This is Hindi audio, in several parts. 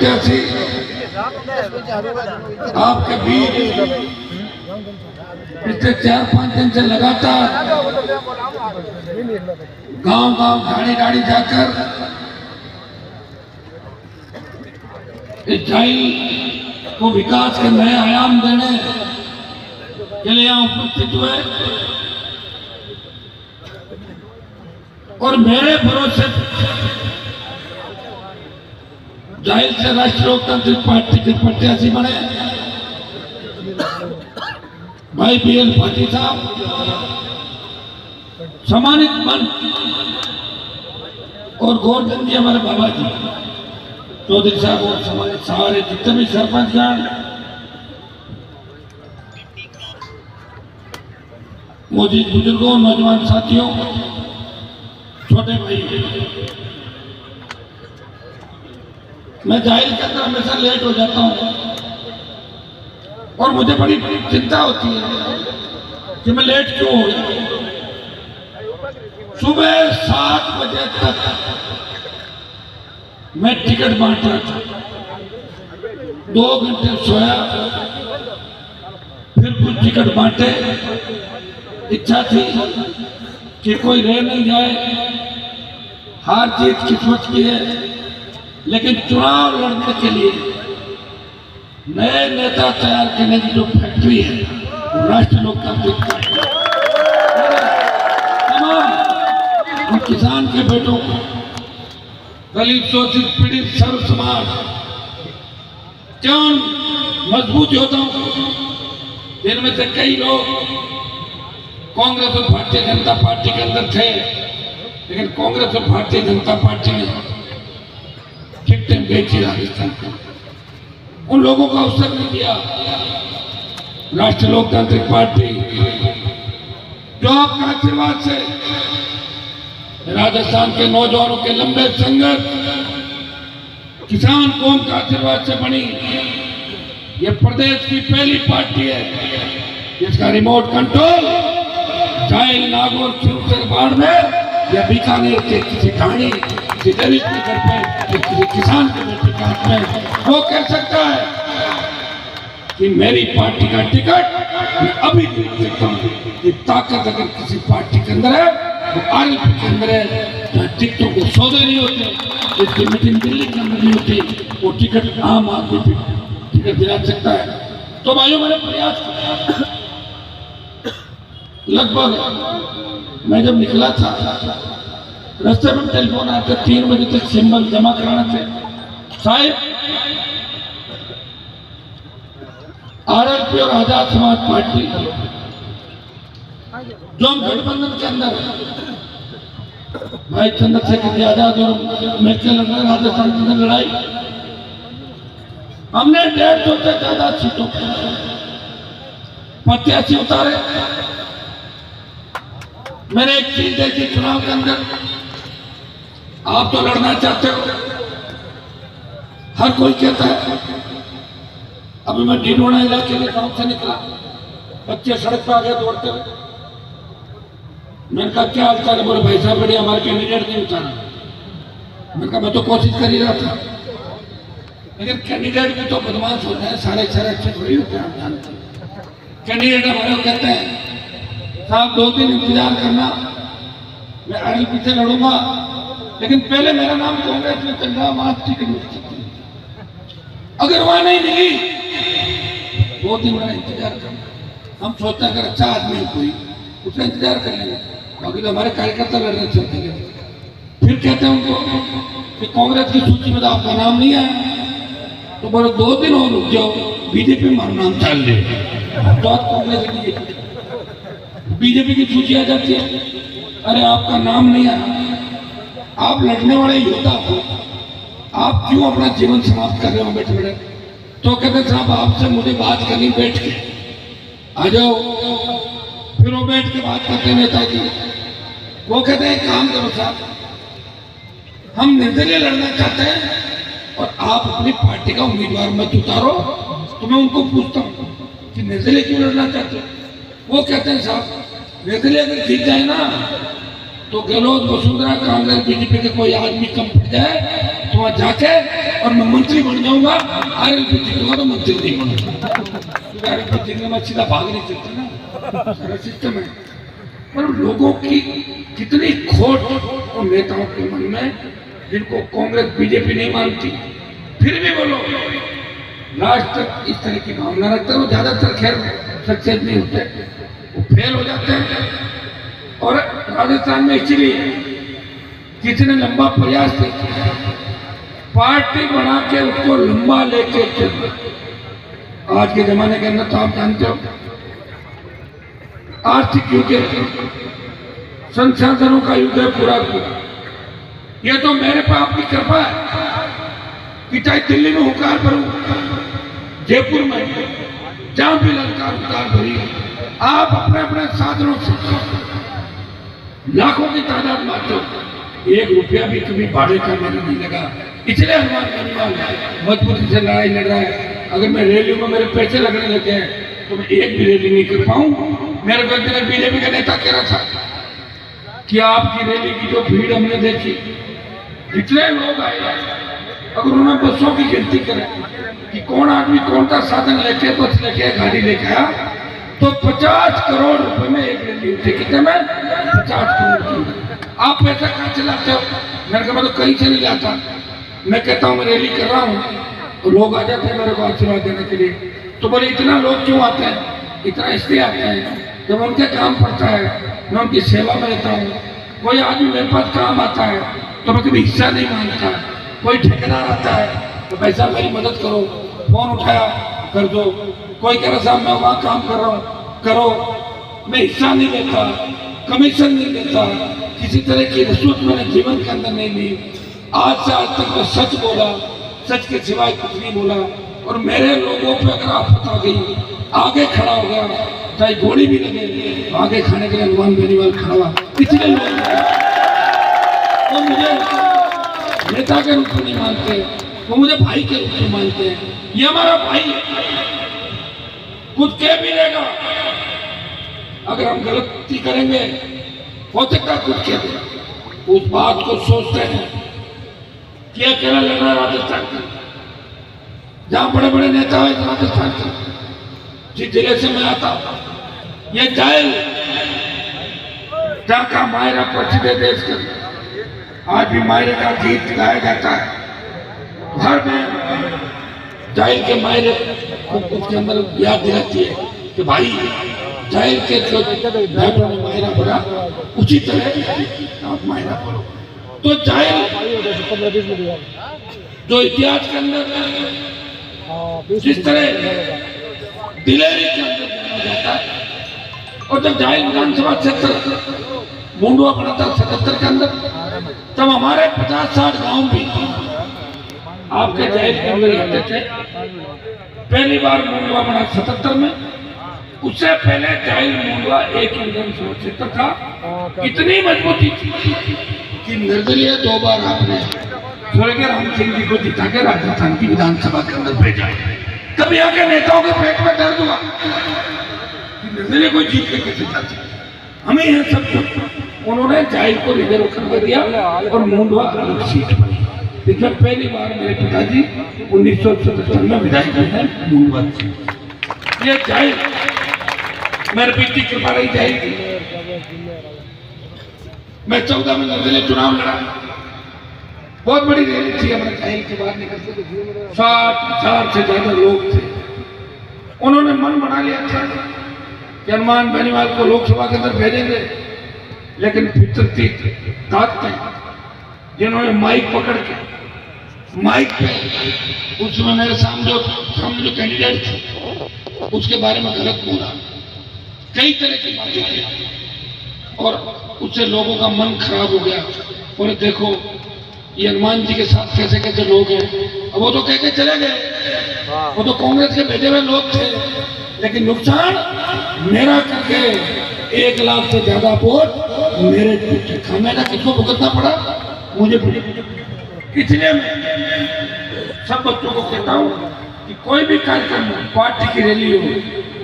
प्रत्याशी आपके बीच पिछले 4-5 दिन से लगातार गांव-गांव, गाड़ी-गाड़ी जाकर इस जाइल को विकास के नए आयाम देने के लिए यहाँ उपस्थित हुए और मेरे भरोसे जाहिर से राष्ट्रीय लोकतांत्रिक पार्टी के प्रत्याशी बने भाई BL पाटिल साहब, सम्मानित मंच और गोवर्धन जी हमारे बाबा जी चौधरी साहब और सम्मानित सारे जितने भी सरपंचगण, मौजूद बुजुर्गों, नौजवान साथियों, छोटे भाई, मैं जाहिर के अंदर हमेशा लेट हो जाता हूँ और मुझे बड़ी चिंता होती है कि मैं लेट क्यों हो गया। सुबह 7 बजे तक मैं टिकट बांट रहा था, 2 घंटे सोया, फिर कुछ टिकट बांटे। इच्छा थी कि कोई रह नहीं जाए, हार जीत किस्मत की है, लेकिन चुनाव लड़ने के लिए नए नेता तैयार करने की जो फैक्ट्री है राष्ट्रीय लोकतांत्रिक पार्टी, तमाम हम किसान के बेटों को, दलित, शोषित, पीड़ित, सर्व समाज, क्यों मजबूत योद्धाओं को, जिनमें से कई लोग कांग्रेस और भारतीय जनता पार्टी के अंदर थे, लेकिन कांग्रेस और भारतीय जनता पार्टी ने टिकटें बेची राजस्थान को, उन लोगों को अवसर नहीं दिया। राष्ट्रीय लोकतांत्रिक पार्टी जो आपका आशीर्वाद से राजस्थान के नौजवानों के लंबे संघर्ष, किसान कौम का आशीर्वाद से बनी ये प्रदेश की पहली पार्टी है जिसका रिमोट कंट्रोल जाइल, नागौर, सिरसा, बाड़मेर या बीकानेर के किसी ढाणी, किसी दलित के घर पे, किसी किसान के बेटे के हाथ में वो कह सकता है कि मेरी पार्टी का टिकट मैं अभी दे सकता हूँ। ये ताकत अगर किसी पार्टी के अंदर है वो RLP के अंदर है, जहाँ टिकटों के सौदे नहीं होते, जिसकी मीटिंग दिल्ली के अंदर नहीं होती, वो टिकट आम आदमी भी टिकट दिला सकता है। तो भाइयों, मैंने प्रयास किया। लगभग मैं जब निकला था रास्ते में टेलीफोन आया था, 3 बजे तक सिंबल जमा कराना थे। साहब, RLP और आजाद समाज पार्टी जो हम गठबंधन के अंदर भाई चंद्रशेखर आजाद और मैं के लड़ रहे राजस्थान के अंदर लड़ाई, हमने 150 से ज्यादा सीटों प्रत्याशी उतारे। मैंने एक चीज देखी चुनाव के अंदर, आप तो लड़ना चाहते हो, हर कोई कहता है। अभी मैं डिंडोना इलाके में गांव से निकला, बच्चे सड़क पर आ गए दौड़ते हुए। मैंने कहा क्या हाल चाल है? बोले भाई साहब बढ़िया, हमारे कैंडिडेट नहीं उतारा। मैंने कहा मैं तो कोशिश कर ही रहा था, लेकिन कैंडिडेट भी तो बदमाश होते हैं, सारे अच्छे थोड़ी होते हैं, आप जानते हैं। कैंडिडेट हमारे कहते हैं साहब 2 दिन इंतजार करना, मैं RLP से लड़ूंगा, लेकिन पहले मेरा नाम कांग्रेस में चल रहा, वहां टिकट मिल सकती है। अगर वहां नहीं मिली 2 दिन मेरा इंतजार करना। हम सोचते हैं अगर अच्छा आदमी है कोई, उसका इंतजार कर लेंगे, बाकी तो हमारे कार्यकर्ता लड़ने चलते गए। फिर कहते हैं उनको कि कांग्रेस की सूची में तो आपका नाम नहीं आया, तो बोले 2 दिन और रुक जाओ, BJP में हमारा नाम डाल दे, तो आप कांग्रेस BJP की सूची आ जाती है। अरे आपका नाम नहीं आया, आप लड़ने वाले योद्धा हो, आप क्यों अपना जीवन समाप्त कर रहे हो बैठे बैठे? तो कहते साहब आपसे मुझे बात करनी, बैठ के आ जाओ। फिर वो बैठ के बात करते नेताजी, वो कहते हैं काम करो साहब, हम निर्दलीय लड़ना चाहते हैं और आप अपनी पार्टी का उम्मीदवार मत उतारो। तो मैं उनको पूछता हूँ कि निर्दलीय क्यों लड़ना चाहते हो? वो कहते हैं साहब निर्दलीय अगर जीत जाए ना, तो गहलोत, वसुंधरा, कांग्रेस, BJP के कोई आदमी कम पड़ जाए तो वहां जाके और मैं मंत्री बन जाऊंगा, आरएलपी जीतूंगा तो मंत्री नहीं बनूंगा। आरएलपी जीतने में सीधा भाग नहीं सकता ना, सारा सिस्टम है। पर लोगों की कितनी खोट उन नेताओं के मन में, जिनको कांग्रेस बीजेपी नहीं मानती, फिर भी वो लोग लास्ट तक इस तरह की भावना रखते हैं। वो ज्यादातर खैर सक्सेस नहीं होते, वो फेल हो जाते हैं। और राजस्थान में इसलिए कितने लंबा प्रयास किया, पार्टी बना के उसको लंबा लेके चलते। आज के जमाने के अंदर तो आप जानते हो आर्थिक युग है, संसाधनों का युग है पूरा पूरा। ये तो मेरे पे आपकी कृपा है कि चाहे दिल्ली में हुकार भरूं, जयपुर में, जहां भी ललकार हुकार भरी, आप अपने अपने साधनों से लाखों की तादाद में आते हो। 1 रुपया भी कभी भाड़े का मेरे नहीं लगा। इसलिए हनुमान बेनीवाल मजबूती से लड़ाई लड़ रहा है। अगर मैं रैलियों में मेरे पैसे लगने लगे हैं तो मैं एक भी रैली नहीं कर पाऊं। मेरे को बीजेपी का नेता कह रहा था कि आपकी रैली की जो भीड़ हमने देखी, जितने लोग आए, अगर उन्होंने बसों की गिनती करें कि कौन आदमी कौन सा साधन लेके, बस लेके, गाड़ी लेके आया, तो 50 करोड़ रुपए में एक रैली होती। कितने में? 50 करोड़ की। आप पैसा कहाँ चलाते हो? मैंने कहा मैं तो कहीं से नहीं लाता। मैं कहता हूँ मैं रैली कर रहा हूँ तो लोग आ जाते हैं मेरे को आशीर्वाद देने के लिए। तो बोले इतना लोग क्यों आते हैं? इतना इसलिए आते हैं जब उनके काम पड़ता है, मैं उनकी सेवा में रहता हूँ। कोई आदमी मेरे पास काम आता है तो मैं कभी हिस्सा नहीं मांगता। कोई ठेकेदार आता है तो पैसा मेरी मदद करो, फोन उठाया कर दो। कोई कह रहा साहब मैं वहाँ काम कर रहा हूँ, करो। मैं हिस्सा नहीं लेता, कमीशन नहीं लेता, किसी तरह की रिश्वत मैंने जीवन के अंदर नहीं ली। आज से आज तक मैं सच बोला, सच के सिवाय कुछ नहीं बोला। और मेरे लोगों पे अगर आफत आ गई, आगे खड़ा हो गया, चाहे गोली भी लगे तो आगे खाने के लिए हनुमान बेनीवाल खड़ा हुआ। पिछले लोग वो मुझे नेता के रूप में नहीं मानते, वो मुझे भाई के रूप में मानते हैं। ये हमारा भाई है, कुछ कह भी लेगा। अगर हम गलती करेंगे हो सकता है कुछ कह दे, उस बात को सोचते हैं कि अकेला लड़ रहा है राजस्थान का, जहां बड़े बड़े नेता है राजस्थान के। जिस जिले से मैं आता हूं, ये जायल जहां का मायरा प्रसिद्ध है देश के, आज भी मायरे का गीत गाया जाता है। हर में जायल के मायरे उसके अंदर याद दिलाती है कि भाई जायल के जो बेटों ने मायरा बना, उसी तरह आप मायरा बोलो। तो जायल जो इतिहास के अंदर जिस तरह दिलेरी के अंदर जाना जाता है, और जब जायल विधानसभा क्षेत्र मुंडवा बना था 77 के अंदर, तब हमारे 50-60 गांव भी आपके जायल के अंदर रहते थे। पहली बार मुंडवा बना 77 में, उससे पहले जायल मुंडवा एक ही विधानसभा क्षेत्र था। इतनी मजबूती थी कि निर्दलीय 2 बार आपने स्वर्गीय राम सिंह जी को जिता के राजस्थान की विधानसभा के अंदर भेजा। तब यहाँ के नेताओं के पेट में दर्द हुआ कि निर्दलीय कोई जीत के कैसे जाती, हमें यह सब कुछ उन्होंने जायल को रिजर्व कर दिया और मुंडवा अलग सीट बनी। इसमें पहली बार मेरे पिताजी 1977 में विधायक हुए हैं मुंडवा से। ये जायल मेरे पिता की कृपा रही जाएगी। मैं 14 में निर्दलीय चुनाव लड़ा, बहुत बड़ी रैली थी। हमारे जायल के बाहर निकलते 60,000 से ज्यादा लोग थे। उन्होंने मन बना लिया था कि हनुमान बेनीवाल को लोकसभा के अंदर भेजेंगे, लेकिन फितरती ताकतें जिन्होंने माइक पकड़ के माइक पे उसमें मेरे सामने जो कैंडिडेट थे उसके बारे में गलत बोला, कई तरह की बातें की, और उससे लोगों का मन खराब हो गया। और देखो ये हनुमान जी के साथ कैसे कैसे लोग हैं। अब वो तो कह के चले गए, वो तो कांग्रेस के भेजे हुए लोग थे, लेकिन नुकसान मेरा करके 1 लाख से ज्यादा वोट मेरे खामेगा किसको भुगतना पड़ा? मुझे। इसलिए मैं सब बच्चों को कहता हूँ कि कोई भी कार्यक्रम हो, पार्टी की रैली हो,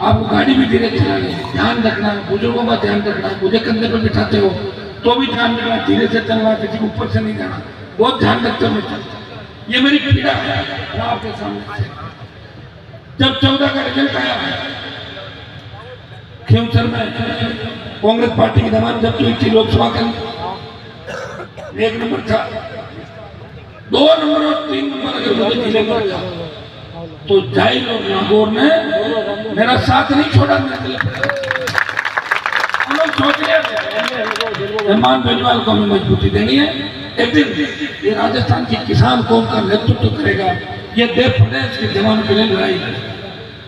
आपको गाड़ी भी धीरे चलानी, ध्यान रखना, बुजुर्गों का ध्यान रखना। मुझे कंधे पर बिठाते हो तो भी ध्यान रखना, धीरे से चलना, किसी के ऊपर से नहीं जाना, बहुत ध्यान रखते हो। ये मेरी पीड़ा है मैं आपके सामने। जब 14 का रिजल्ट आया खेमसर में कांग्रेस पार्टी की जमानत जब्त हुई थी लोकसभा के लिए, 1 नंबर था, 2 नंबर और 3 नंबर अगर मुझे जिले में रखा तो जाहिल और नागौर ने मेरा साथ नहीं छोड़ा। हम लोग सोच रहे थे रहमान बेनीवाल को हमें मजबूती देनी है, एक दिन ये राजस्थान की किसान कौम का नेतृत्व करेगा, ये देश प्रदेश के जवानों के लिए लड़ाई है।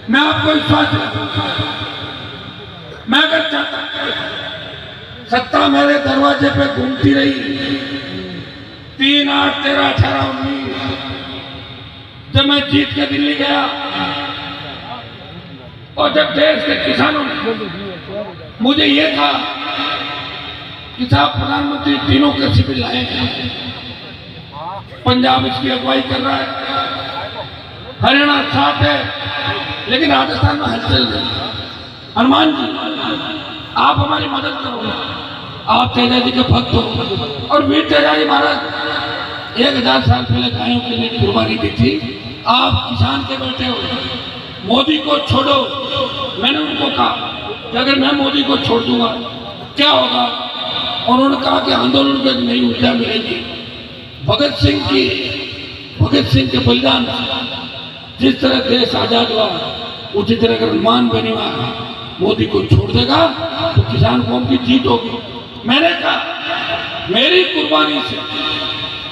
मैं आपको विश्वास दिलाता हूं, मैं अगर चाहता सत्ता मेरे दरवाजे पे घूमती रही 3, 8, 13, 18, 19 जब मैं जीत के दिल्ली गया और जब देश के किसानों ने मुझे ये कहा कि साहब प्रधानमंत्री तीनों कृषि बिल लाएंगे, पंजाब इसकी अगुवाई कर रहा है, हरियाणा साथ है, लेकिन राजस्थान में हलचल नहीं। हनुमान जी आप हमारी मदद करो, आप तेजा जी के भक्त हो और वीर तेजा जी महाराज 1000 साल पहले गायों के लिए कुर्बानी दी थी। आप किसान के बेटे हो, मोदी को छोड़ो। मैंने उनको कहा कि अगर मैं मोदी को छोड़ दूंगा क्या होगा, और उन्होंने कहा कि आंदोलन को एक नई ऊर्जा मिलेगी। भगत सिंह के बलिदान जिस तरह देश आजाद हुआ उसी तरह अगर रहमान बेनीवाल मोदी को छोड़ देगा तो किसान कौम की जीत होगी। मैंने कहा मेरी कुर्बानी से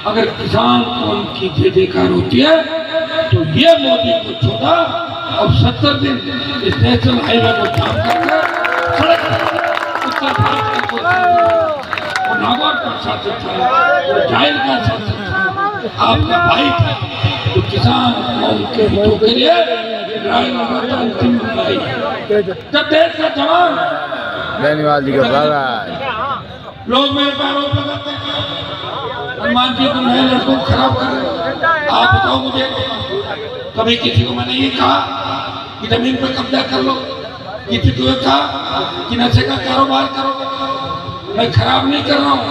अगर किसान कौम की जयकार होती है तो ये मोदी को छोड़ा और 70 दिन इस नेशनल हाईवे को जाम करके सड़क उत्तर भारत का और नागौर का शासक था और जाहिल का शासक था, आपका भाई था, तो किसान कौम के हितों के लिए अंतिम लड़ाई। जब देश का जवान बेनीवाल जी का लोग मेरे पे आरोप लगाते हैं हनुमान जी को नए लड़कों को खराब कर रहे। आप बताओ मुझे, कभी किसी को मैंने ये कहा कि जमीन पर कब्जा कर लो, किसी को कहा कि नशे का कारोबार करो। मैं खराब नहीं कर रहा हूँ,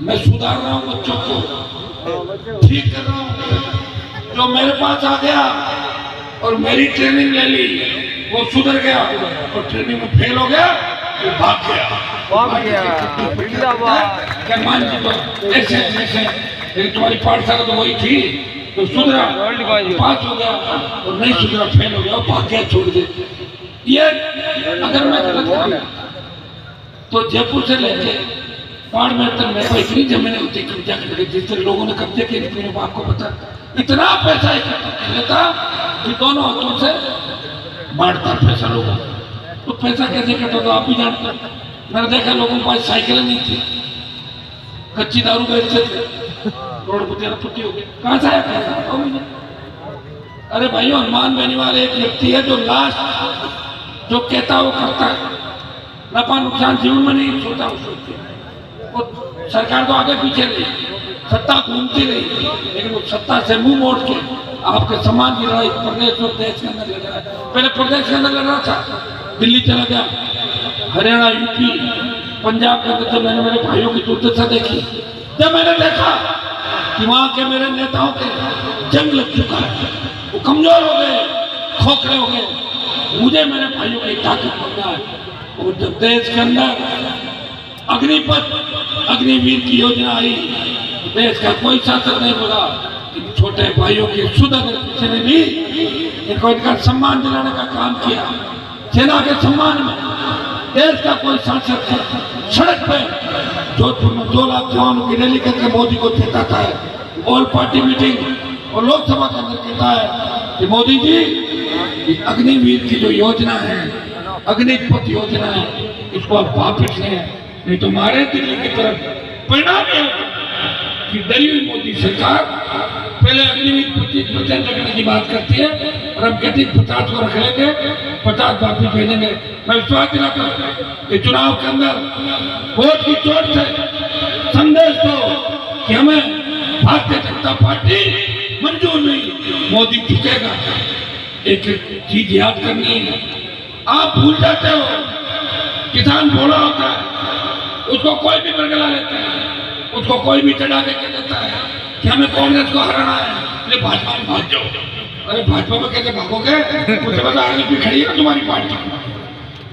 मैं सुधार रहा हूँ, बच्चों को ठीक कर रहा हूँ। जो मेरे पास आ गया और मेरी ट्रेनिंग ले ली वो सुधर गया और ट्रेनिंग में फेल हो गया वो भाग गया। हनुमान जी तो ऐसे तुम्हारी पाठशाला तो वही थी, तो सुधरा पास हो गया और नहीं सुधरा फेल हो गया और भाग गया, छोड़ दे। ये अगर मैं गलत करूँ तो जयपुर से लेके बाड़मेर तक मेरे को इतनी जमीनें होती कब्जा करके, जिस तरह लोगों ने कब्जे किए मेरे बाप को पता, इतना पैसा इकट्ठा कर लेता कि दोनों हाथों से बांटता पैसा लोगों को। तो पैसा कैसे इकट्ठा तो आप भी जानते। मैंने देखा लोगों के पास साइकिलें नहीं थी, कच्ची दारू बेचते थे, करोड़पति हो गए। कहाँ से आया पैसा मुझे? अरे भाई हनुमान बेनीवाल एक व्यक्ति है जो लास्ट जो कहता वो करता है, नफा नुकसान जीवन में नहीं सोचा सोचते। वो सरकार तो आगे पीछे रही, सत्ता घूमती रही, लेकिन वो सत्ता से मुंह मोड़ के आपके सम्मान की लड़ाई प्रदेश और देश के अंदर लड़ रहा है। पहले प्रदेश के अंदर लड़ रहा था, दिल्ली चला गया, हरियाणा, यूपी, पंजाब के अंदर। जब मैंने मेरे भाइयों की दुर्दशा देखी, जब मैंने देखा कि वहां के मेरे नेताओं के जंग लग चुका है, वो कमजोर हो गए, खोखले हो गए, मुझे मेरे भाइयों की ताकत बनना है। और जब देश के अंदर अग्निपथ अग्निवीर की योजना आई, देश का कोई शासक नहीं बोला कि छोटे भाइयों की सुध अगर किसी ने दी, इनको इनका सम्मान दिलाने का काम किया। सेना के सम्मान में देश का कोई शासक सड़क पे जोधपुर में 2 लाख जवानों की रैली करके मोदी को चेताता है, ऑल पार्टी मीटिंग और लोकसभा के अंदर कहता है कि मोदी जी अग्निवीर की जो योजना है, अग्निपथ योजना है, इसको आप वापस लें, नहीं तो हमारे दिल्ली की तरफ परिणाम ये कि डरी हुई मोदी सरकार पहले अग्निवीर 25% रखने की बात करती है और अब कहती 50 को रख लेंगे, 50 वापस भेजेंगे। मैं विश्वास दिलाता हूँ कि चुनाव के अंदर वोट की चोट से संदेश दो कि हमें भारतीय जनता पार्टी मंजूर नहीं, मोदी झुकेगा। एक चीज याद करनी है, आप भूल जाते हो किसान भोला होता है, उसको कोई भी बरगला लेता है, उसको कोई भी चढ़ा के कह देता है कि हमें कांग्रेस को हराना है, इसलिए भाजपा में भाग जाओ। अरे भाजपा में कैसे भागोगे? मुझे बता, आरएलपी खड़ी है ना तुम्हारी पार्टी,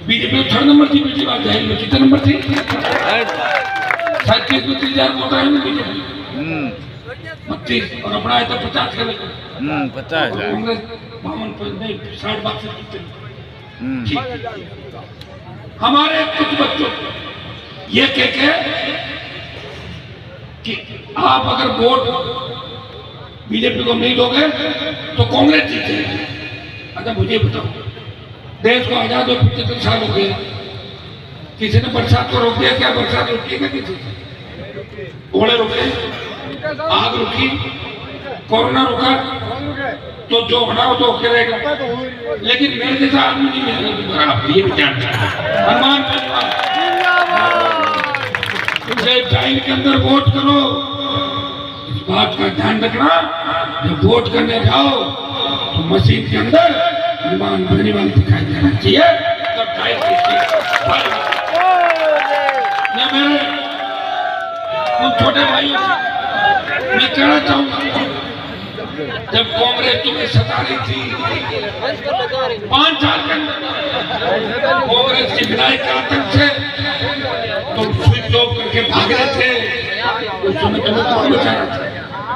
बीजेपी तो 3rd नंबर थी पिछली बार, जाहिर में कितने नंबर थी? 37 में 30,000 वोट आए ना बीजेपी, 32 और अपना आया था 50 के लिए, 50 कांग्रेस 52 नहीं 60-62 ठीक। हमारे कुछ बच्चों ये कह के कि आप अगर वोट बीजेपी को नहीं दोगे तो कांग्रेस जीतेगी। अच्छा मुझे बताओ, देश को आजाद हुए 75 साल हो गए, किसी ने बरसात को रोक दिया क्या? बरसात रुकी क्या किसी से? ओले रुके, आग रुकी, कोरोना रुका, तो जो होना हो तो होके रहेगा। लेकिन मेरे जैसा आदमी नहीं मिलेगा, आप ये भी जानते हैं। हनुमान टाइम के अंदर वोट करो, इस बात का ध्यान रखना, जब वोट करने जाओ तो मशीन के अंदर हनुमान बेनीवाल दिखाई देना चाहिए। तब टाइम मेरे उन छोटे भाइयों मैं कहना चाहूंगा, जब कांग्रेस तुम्हें सता रही थी 5 साल के अंदर, कांग्रेस की विधायक के आतंक से तुम स्विच ऑफ करके भाग रहे थे, उस समय तुम्हें कौन बचा रहा था?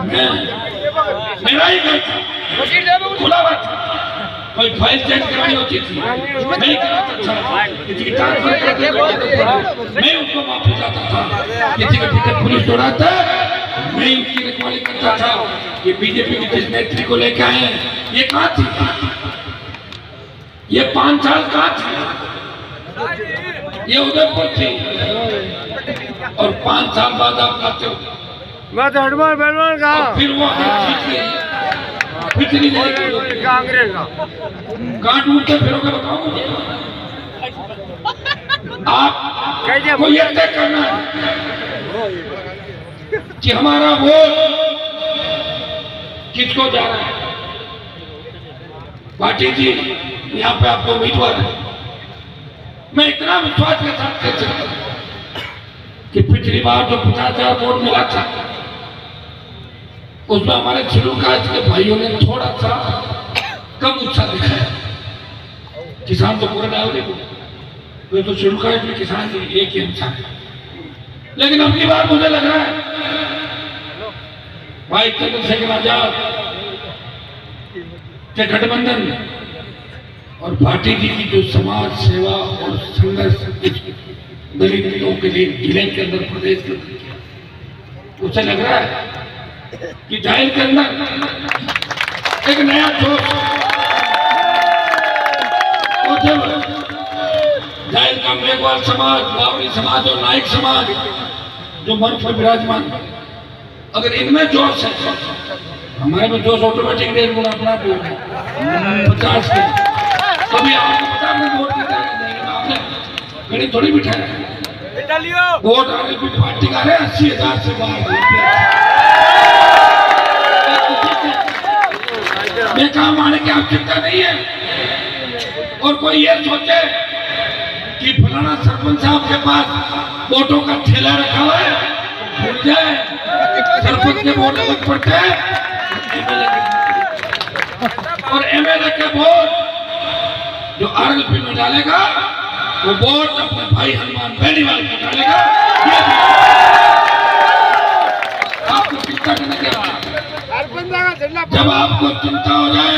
मैं, मेरा ही घर था, खुला हुआ था, कोई फाइल चेंज करानी होती थी मैं कराता था, किसी की ट्रांसफर करते मैं उसको वापस जाता था, किसी का टिकट पुलिस दौड़ाता मैं उसकी रखवाली करता था। ये बीजेपी की जिस नेत्री को लेके आए हैं, ये कहाँ थी? ये 5 साल कहाँ थी? ये उदयपुर थी, और 5 साल बाद आप आते हो फिर वो कांग्रेस कहाँ ढूंढते फिरोगे बताओ मुझे। आपको ये तय करना है कि हमारा वोट किसको जा रहा है। पाटिल जी यहाँ पे आपको उम्मीदवार है, मैं इतना विश्वास के साथ कह सकता हूं कि पिछली बार जो 50,000 वोट मिला था, उसमें हमारे शेड्यूल कास्ट के भाइयों ने थोड़ा सा कम उत्साह दिखाया। किसान तो पूरा डाल दे, वे तो शेड्यूल कास्ट में किसान एक ही इंसान है। लेकिन अगली बार मुझे लग रहा है भाई चंद्रशेखर आजाद के गठबंधन और भाटी जी की जो समाज सेवा और संघर्ष दलित लोगों के लिए जिले के अंदर, प्रदेश के अंदर किया, उसे लग रहा है कि जाहिर के अंदर एक नया जोश, और जब जाहिर का मेघवाल समाज, बावरी समाज और नाइक समाज जो मंच पर विराजमान, अगर इनमें जोश है, हमारे में जोश ऑटोमेटिक 1.5 गुना अपना 50 के। कभी आपको पता नहीं वोट कितना देंगे, आपने घड़ी थोड़ी बिठाया, वोट आने की पार्टी का रहे 80,000 से बाहर बेकाम आने की आवश्यकता नहीं है। और कोई ये सोचे कि फलाना सरपंच साहब के पास वोटों का ठेला रखा हुआ है, भूल जाए सरपंच के वोट अलग पड़ते हैं, और एमएलए के वोट जो आरएलपी में डालेगा वो वोट अपने भाई हनुमान बेनीवाल को डालेगा। आपको चिंता करने की आवश्यकता, जब आपको चिंता हो जाए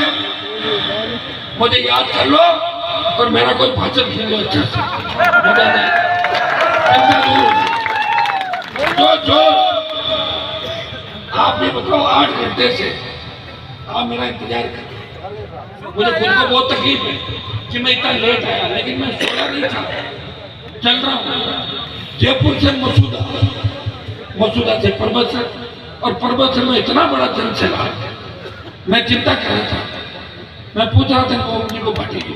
मुझे याद कर लो और मेरा कोई भाषण सुन लो अच्छा से, चिंता दूर। जो आप भी बताओ 8 घंटे से आप मेरा इंतजार कर, मुझे खुद को बहुत तकलीफ है कि मैं इतना लेट आया, लेकिन मैं सोया नहीं था, चल रहा हूँ जयपुर से मसूदा, मसूदा से परबतसर, और परबतसर में इतना बड़ा जन सैलाब, मैं चिंता कर रहा था। मैं पूछ रहा था कौन जी को पार्टी को,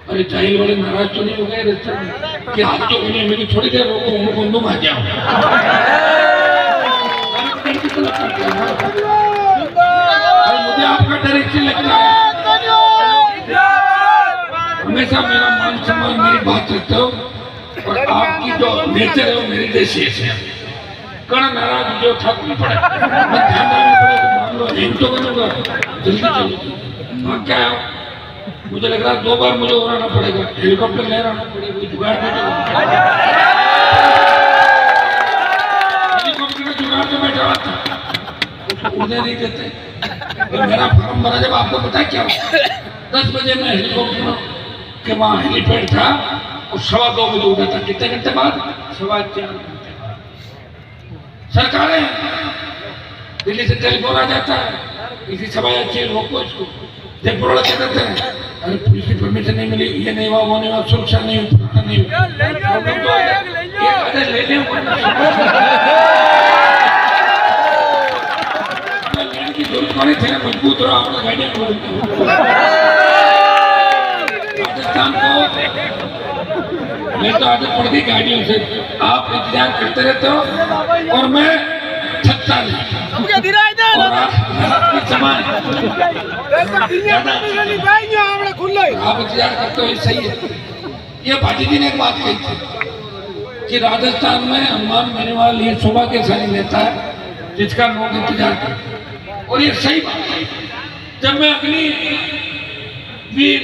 अरे जाहिल वाले नाराज तो नहीं हो गए रास्ते में कि हाथ तो उन्हें मेरी थोड़ी देर रोको, उनको आ जाओ। मुझे आपका डायरेक्शन लगता है, हमेशा मेरा मान सम्मान, मेरी बात रखते हो, और आपकी जो नेचर है वो मेरी जैसी है। कड़ा नाराज जो ठाकुर पड़े मैं ध्यान देना पड़ेगा मामलो हिंद तो करूँगा जल्दी जल्दी हाँ क्या है मुझे लग रहा है 2 बार मुझे उड़ाना पड़ेगा हेलीकॉप्टर ले आना पड़ेगा जुगाड़ हेलीकॉप्टर का जुगाड़ तो मैं डाला था उड़ने नहीं देते तो मेरा फॉर्म भरा जब आपको पता क्या 10 बजे में हेलीकॉप्टर के वहाँ हेलीपैड था और 2:15 बजे उड़ा था कितने घंटे बाद 4:15 घंटे बाद सरकारें दिल्ली से टेलीफोन आ जाता है किसी सभा अच्छी रोको इसको जब बड़ोड़ा क्या करते हैं अरे पुलिस की परमिशन नहीं मिली ये नहीं हुआ वो नहीं हुआ सुरक्षा नहीं हुई पुराना नहीं हुआ ले लेने की जरूरत पड़ी थे मजबूत रहो अपना गाड़ी राजस्थान को मैं तो आदत पड़ गई गाड़ियों से आप इंतजार करते रहते हो और मैं थकता नहीं और आपकी समान आप इंतजार करते हो सही है ये भाटी जी ने एक बात कही थी कि राजस्थान में हनुमान बेनीवाल ये शोभा के सारी नेता है जिसका लोग इंतजार करते हैं और ये सही बात है जब मैं अपनी वीर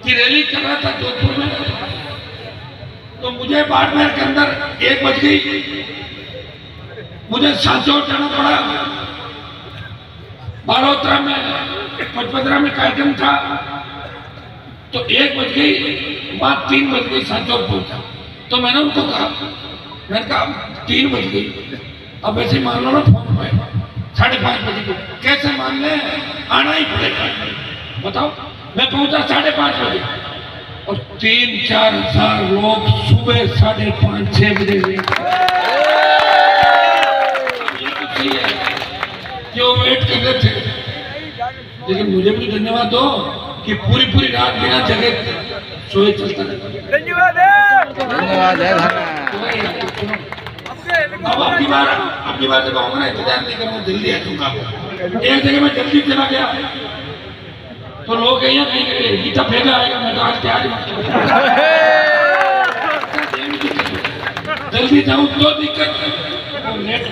की रैली कर रहा था जोधपुर में तो मुझे बाड़मेर के अंदर 1 बज गई मुझे सांचौर जाना पड़ा बालोतरा में पचपदरा में कार्यक्रम था तो 1 बज गई बात 3 बज गई सांचौर पहुंचा तो मैंने उनको कहा 3 बज गई अब वैसे मान लो ना फोन पे 5:30 बजे को कैसे मान ले आना ही पड़ेगा बताओ मैं पहुंचा 5:30 बजे और 3-4 हजार लोग सुबह 5:30-6 बजे जो वेट कर रहे थे लेकिन मुझे भी धन्यवाद दो कि पूरी रात बिना जगह सोए चलता रहता धन्यवाद है अब आपकी बार जब आऊंगा ना इंतजार नहीं करूंगा जल्दी आ जाऊंगा एक जगह में जल्दी चला गया तो लोग यहाँ कहीं गीता फेंका आएगा मैं तो आज तैयार जल्दी जाऊं तो दिक्कत लेट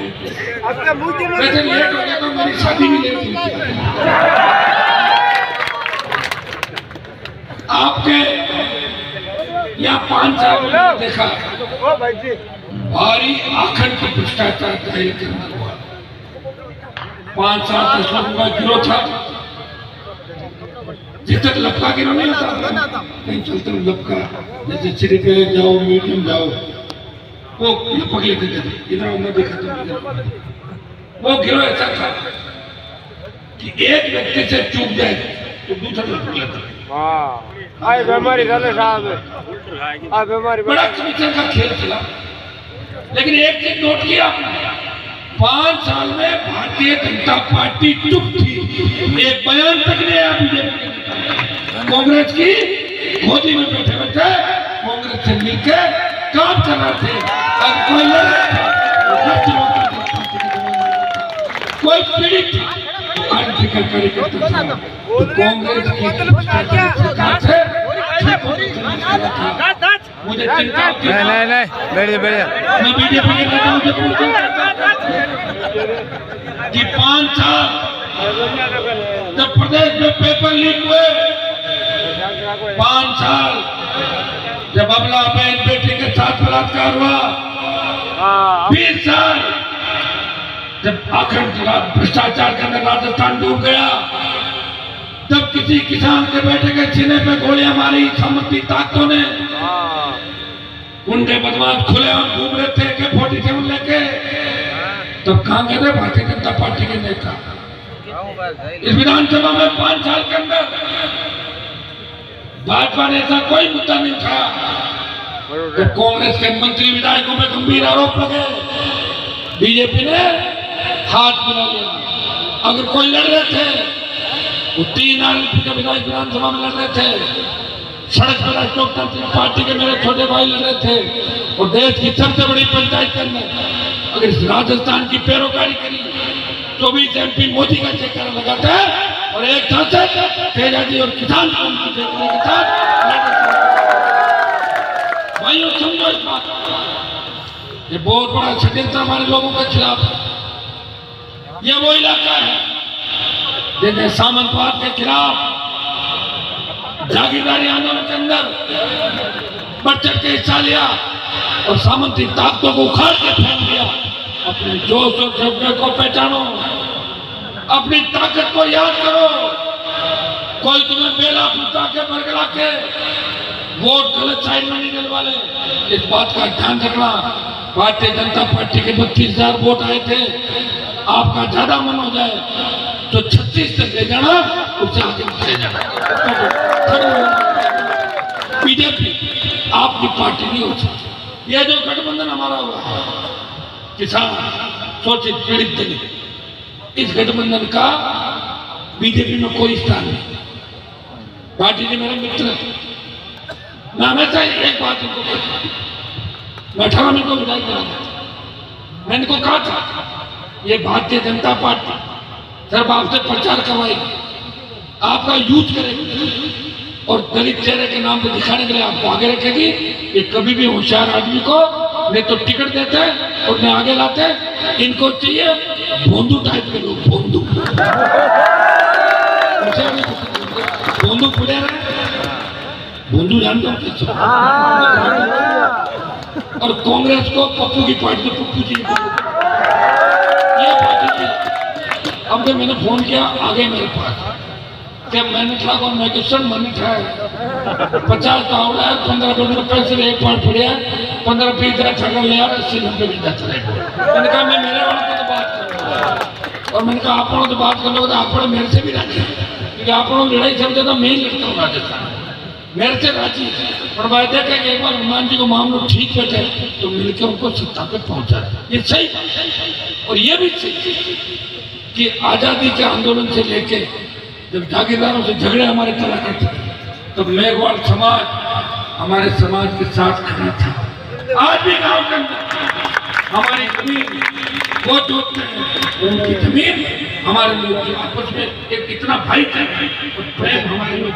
वैसे लेट हो गया तो मेरी शादी भी लेट हुई आपके यहाँ 5 साल देखा भारी आखंड भ्रष्टाचार जाहिर करना हुआ 5 साल 10 लोगों का गिरोह था जिस तक लपका गिरोह नहीं होता कहीं चलते हो लपका जैसे चिड़ी पे जाओ मीडियम जाओ वो लपक लेते थे इधर हमने देखा था वो गिरोह ऐसा था कि एक व्यक्ति से चूक जाए तो दूसरा लपक लेता बड़ा कमीशन का खेल चला लेकिन एक चीज नोट किया आपने 5 साल में भारतीय जनता पार्टी चुप थी एक बयान तक नहीं आया बीजेपी कांग्रेस की गोदी में बैठे बैठे कांग्रेस से मिलकर काम कर रहे थे और कोई कोई पीड़ित कार्यकर्ता कांग्रेस की मुझे चिंता नहीं बढ़िया मैं बीजेपी के नेताओं से पूछूं कि 5 साल जब प्रदेश में पेपर लीक हुए 5 साल जब अबला बहन बेटी के साथ बलात्कार हुआ 20 साल जब आखिर भ्रष्टाचार के अंदर राजस्थान डूब गया तब किसी किसान के बेटे के सीने पे गोलियां मारी सामंती ताकतों ने गुंडे बदमाश खुले और घूम रहे थे के 47 लेके तब कहां गए थे भारतीय जनता पार्टी के नेता इस विधानसभा में 5 साल के अंदर भाजपा ने ऐसा कोई मुद्दा नहीं उठाया तो कांग्रेस के मंत्री विधायकों में गंभीर आरोप लगे बीजेपी ने हाथ मिला लिया अगर कोई लड़ रहे थे वो 3 आदमी के विधायक विधानसभा में लड़ रहे थे सड़क पर लोकतांत्रिक पार्टी के मेरे छोटे भाई लड़ रहे थे और देश की सबसे बड़ी पंचायत करने अगर इस राजस्थान की पैरोकारी करी 24 MP मोदी का चेहरा लगाता है और एक सांसद तेजाजी और किसान कौम की चेहरे के साथ भाइयों समझो इस बात ये बहुत बड़ा षड्यंत्र हमारे लोगों के खिलाफ है। ये वो इलाका है जिन्हें सामंतवाद के खिलाफ जागीरदारी आंदोलन के अंदर बढ़ चढ़ के हिस्सा लिया और सामंती ताकतों को उखाड़ के फेंक दिया। अपने जोश और जज्बे को पहचानो, अपनी ताकत को याद करो। कोई तुम्हें बेला फुटा के बरगला के वोट गलत साइड में नहीं डलवाले, इस बात का ध्यान रखना। भारतीय जनता पार्टी के 32,000 वोट आए थे, आपका ज्यादा मन हो जाए तो 36 तक ले जाना, उससे आगे ले जाना। बीजेपी आपकी पार्टी नहीं हो सकती। यह जो गठबंधन हमारा हुआ है, किसान शोषित पीड़ित दलित, इस गठबंधन का बीजेपी में कोई स्थान नहीं। पार्टी ने मेरे मित्र, मैं हमेशा एक बात इनको कहता, मैं 18 में को विदाई करा था। मैंने इनको कहा था ये भारतीय जनता पार्टी सिर्फ आपसे प्रचार करवाएगी, आपका यूज करेगी और दलित चेहरे के नाम पे दिखाने के लिए आपको आगे रखेगी। ये कभी भी होशियार आदमी को नहीं तो टिकट देते हैं और नहीं आगे लाते हैं। इनको चाहिए भोंदू टाइप के लोग, भोंदू भोंदू पुड़े रहे, भोंदू जानते हो कैसे। और कांग्रेस को पप्पू की पार्टी, पप्पू जी ये पार्टी थी। अब जब मैंने फोन किया आगे मेरे पास क्या मैंने था कौन मैं क्वेश्चन मन था 50 का हो रहा है, 15 रुपए से एक पार्ट पड़े 15-20 तरह ठगल ले यार 80-90 बीता चले। मैंने कहा मैं मेरे वालों को तो बात करूँगा और मैंने कहा आप लोग तो बात कर लो तो आप मेरे से भी राजी, क्योंकि आप लोग लड़ाई समझे तो मैं ही लड़ता हूँ राजस्थान, मेरे से राजी। और बात है कि एक बार हनुमान जी को मामला ठीक बैठे तो मिलकर उनको सत्ता पे पहुंचा, ये सही बात है। और ये भी सही कि आजादी के आंदोलन से लेके जब जागीरदारों से झगड़े हमारे चला करते थे तो मेघवाल समाज हमारे समाज के साथ खड़ा था। आज भी गांव के अंदर हमारी जमीन वो जोतते हैं, उनकी जमीन हमारे लोग आपस में एक इतना भाईचारा और प्रेम हमारे लोग